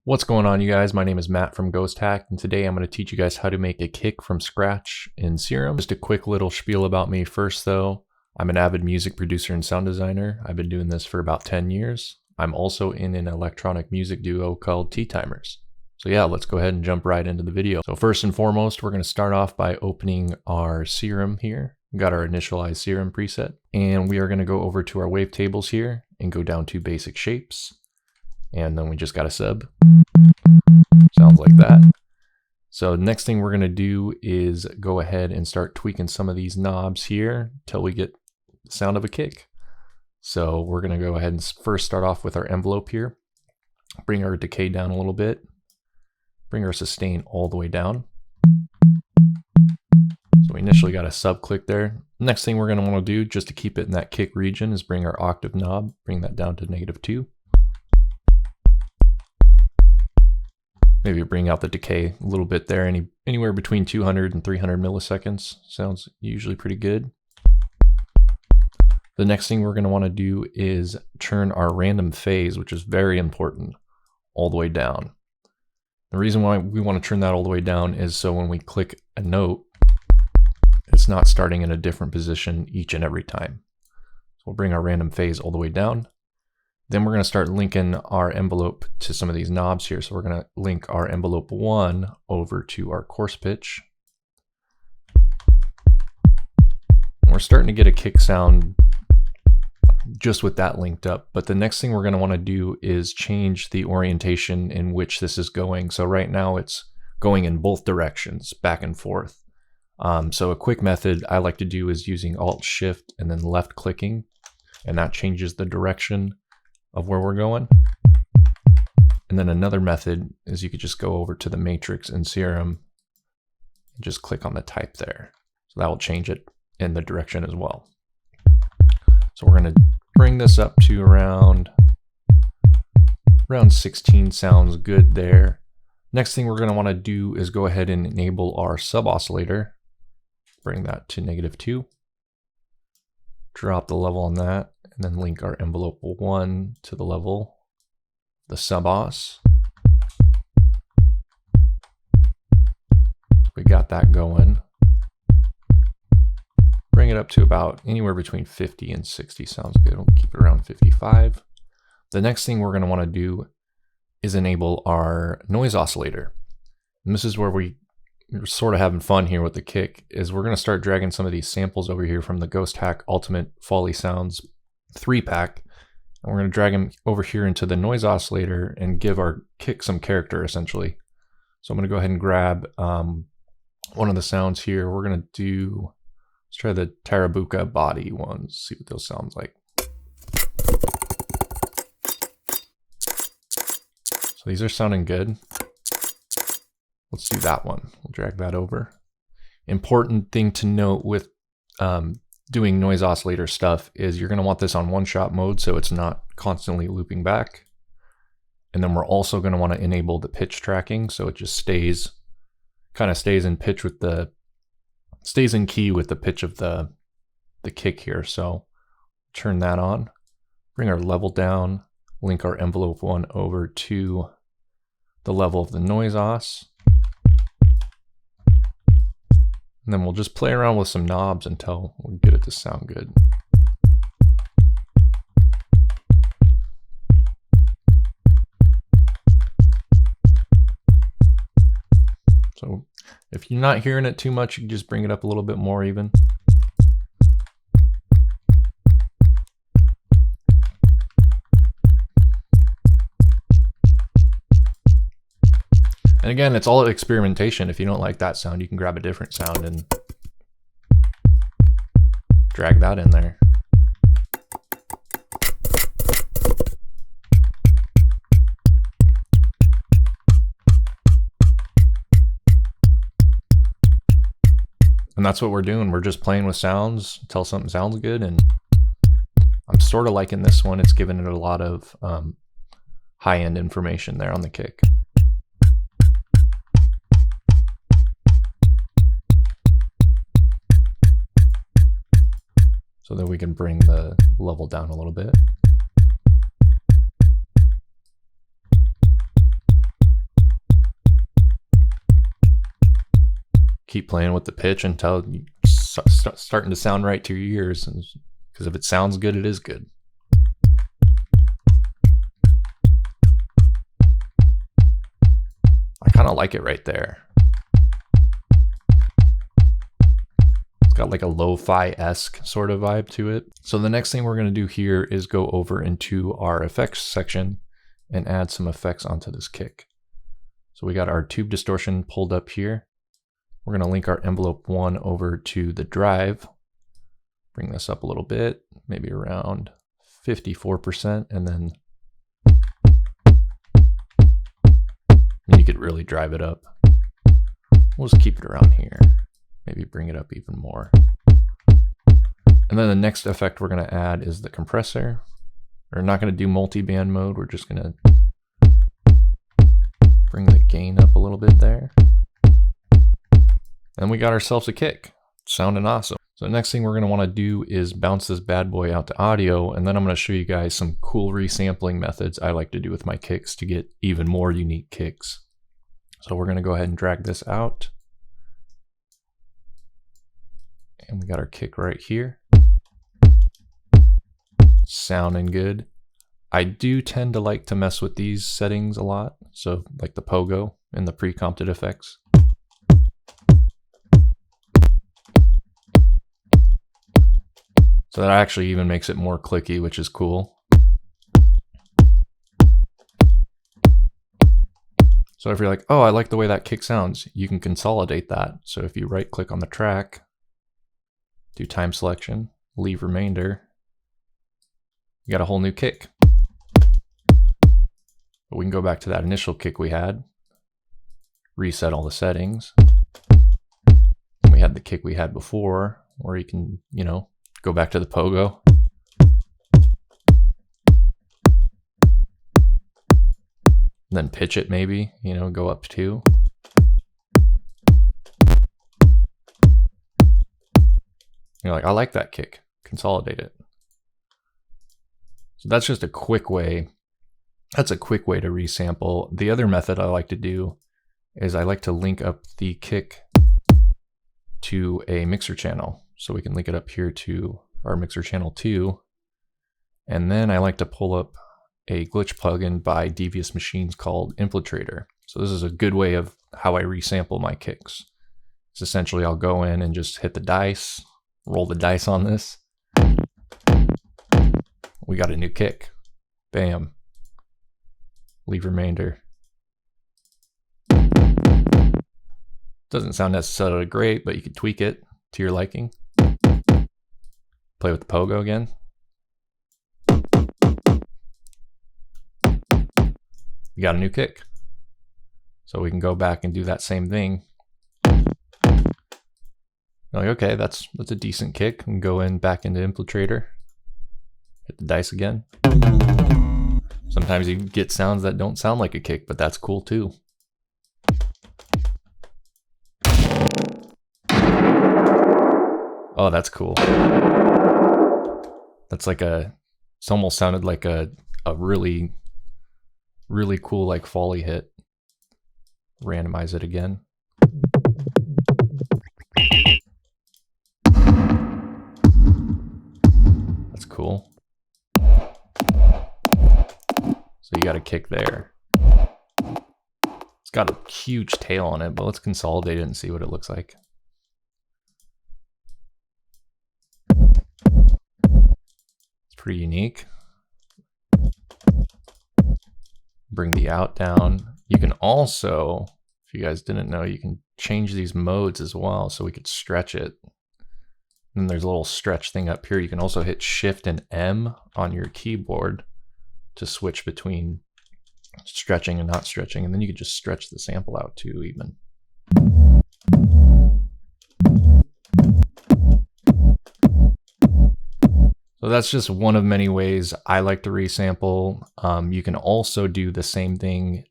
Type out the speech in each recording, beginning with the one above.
What's going on, you guys? My name is Matt from Ghosthack, and today I'm going to teach you guys how to make a kick from scratch in Serum. Just a quick little spiel about me first though. I'm an avid music producer and sound designer. I've been doing this for about 10 years. I'm also in an electronic music duo called Tea Timers. So yeah, let's go ahead and jump right into the video. So first and foremost, we're going to start off by opening our Serum here. We got our initialized Serum preset, and we are going to go over to our wavetables here and go down to basic shapes. And then we just got a sub. Sounds like that. So next thing we're going to do is go ahead and start tweaking some of these knobs here till we get the sound of a kick. So we're going to go ahead and first start off with our envelope here. Bring our decay down a little bit. Bring our sustain all the way down. So we initially got a sub click there. Next thing we're going to want to do, just to keep it in that kick region, is bring our octave knob, bring that down to -2. Maybe bring out the decay a little bit there, anywhere between 200 and 300 milliseconds. Sounds usually pretty good. The next thing we're going to want to do is turn our random phase, which is very important, all the way down. The reason why we want to turn that all the way down is so when we click a note, it's not starting in a different position each and every time. So we'll bring our random phase all the way down. Then we're going to start linking our envelope to some of these knobs here. So we're going to link our envelope 1 over to our coarse pitch. And we're starting to get a kick sound just with that linked up. But the next thing we're going to want to do is change the orientation in which this is going. So right now it's going in both directions, back and forth. So a quick method I like to do is using Alt-Shift and then left clicking, and that changes the direction of where we're going. And then another method is you could just go over to the matrix in Serum and just click on the type there. So that will change it in the direction as well. So we're going to bring this up to around 16 sounds good there. Next thing we're going to want to do is go ahead and enable our sub oscillator. Bring that to -2. Drop the level on that. And then link our envelope 1 to the level, the sub os. We got that going. Bring it up to about anywhere between 50 and 60 sounds good. We'll keep it around 55. The next thing we're going to want to do is enable our noise oscillator. And this is where we're sort of having fun here with the kick, is we're going to start dragging some of these samples over here from the Ghosthack Ultimate Foley Sounds 3-pack, and we're going to drag them over here into the noise oscillator and give our kick some character essentially. So I'm going to go ahead and grab one of the sounds here. We're going to do, let's try the Tarabuka body ones, see what those sounds like. So these are sounding good. Let's do that one. We'll drag that over. Important thing to note with doing noise oscillator stuff is you're going to want this on one-shot mode so it's not constantly looping back. And then we're also going to want to enable the pitch tracking so it just kind of stays in pitch with stays in key with the pitch of the kick here. So turn that on, bring our level down, link our envelope 1 over to the level of the noise os. And then we'll just play around with some knobs until we get it to sound good. So if you're not hearing it too much, you can just bring it up a little bit more even. And again, it's all experimentation. If you don't like that sound, you can grab a different sound and drag that in there. And that's what we're doing. We're just playing with sounds until something sounds good. And I'm sort of liking this one. It's giving it a lot of high-end information there on the kick. So that we can bring the level down a little bit. keep playing with the pitch until you starting to sound right to your ears, because if it sounds good, it is good. I kind of like it right there. It's got like a lo-fi-esque sort of vibe to it. So the next thing we're going to do here is go over into our effects section and add some effects onto this kick. So we got our tube distortion pulled up here. We're going to link our envelope 1 over to the drive. Bring this up a little bit, maybe around 54%, and then you could really drive it up. We'll just keep it around here. Maybe bring it up even more. And then the next effect we're going to add is the compressor. We're not going to do multi-band mode. We're just going to bring the gain up a little bit there. And we got ourselves a kick. Sounding awesome. So the next thing we're going to want to do is bounce this bad boy out to audio, and then I'm going to show you guys some cool resampling methods I like to do with my kicks to get even more unique kicks. So we're going to go ahead and drag this out. And we got our kick right here. Sounding good. I do tend to like to mess with these settings a lot. So like the pogo and the pre-comped effects. So that actually even makes it more clicky, which is cool. So if you're like, oh, I like the way that kick sounds, you can consolidate that. So if you right click on the track, do time selection, leave remainder, you got a whole new kick. But we can go back to that initial kick we had, reset all the settings. We had the kick we had before, or you can, you know, go back to the pogo. And then pitch it maybe, you know, go up 2. You're like, I like that kick. Consolidate it. So that's just a quick way. That's a quick way to resample. The other method I like to do is I like to link up the kick to a mixer channel. So we can link it up here to our mixer channel 2. And then I like to pull up a glitch plugin by Devious Machines called Infiltrator. So this is a good way of how I resample my kicks. It's essentially I'll go in and just hit the dice, roll the dice on this. We got a new kick. Bam. Leave remainder. Doesn't sound necessarily great, but you can tweak it to your liking. Play with the pogo again. You got a new kick. So we can go back and do that same thing. You're like, okay, that's a decent kick. And go in back into Infiltrator. Hit the dice again. Sometimes you get sounds that don't sound like a kick, but that's cool too. Oh, that's cool. That's like it's almost sounded like a really cool like foley hit. Randomize it again. That's cool. So you got a kick there. It's got a huge tail on it, but let's consolidate it and see what it looks like. It's pretty unique. Bring the out down. You can also, if you guys didn't know, you can change these modes as well, so we could stretch it. And there's a little stretch thing up here. You can also hit Shift and M on your keyboard to switch between stretching and not stretching, and then you could just stretch the sample out too even. So that's just one of many ways I like to resample. You can also do the same thing.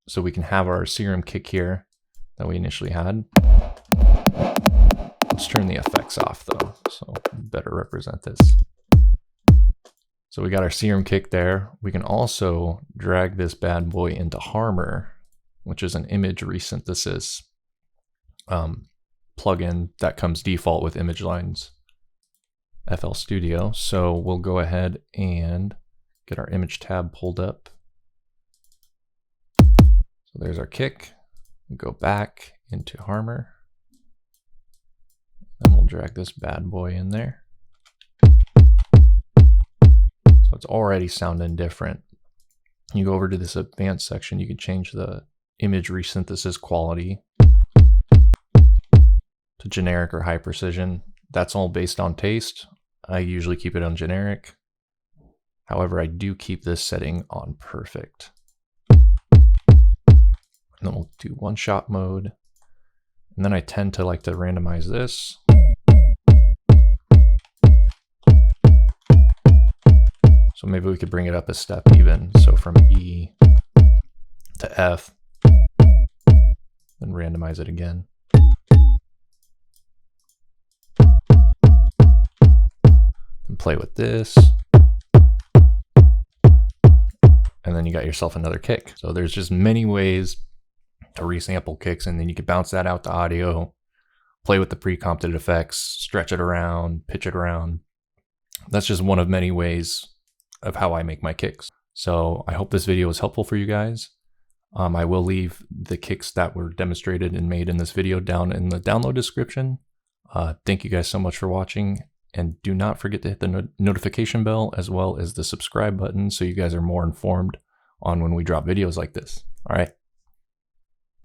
So we can have our Serum kick here that we initially had. Let's turn the effects off though, so better represent this. So we got our Serum kick there. We can also drag this bad boy into Harmor, which is an image resynthesis plugin that comes default with Image Line's FL Studio. So we'll go ahead and get our image tab pulled up. So there's our kick. We'll go back into Harmor. And we'll drag this bad boy in there. So it's already sounding different. You go over to this advanced section, you can change the image resynthesis quality to generic or high precision. That's all based on taste. I usually keep it on generic. However, I do keep this setting on perfect. And then we'll do one shot mode. And then I tend to like to randomize this. So maybe we could bring it up a step even. So from E to F, then randomize it again. Then play with this. And then you got yourself another kick. So there's just many ways to resample kicks, and then you can bounce that out to audio, play with the pre-comped effects, stretch it around, pitch it around. That's just one of many ways of how I make my kicks. So I hope this video was helpful for you guys. I will leave the kicks that were demonstrated and made in this video down in the download description. Thank you guys so much for watching, and do not forget to hit the notification bell as well as the subscribe button so you guys are more informed on when we drop videos like this. All right.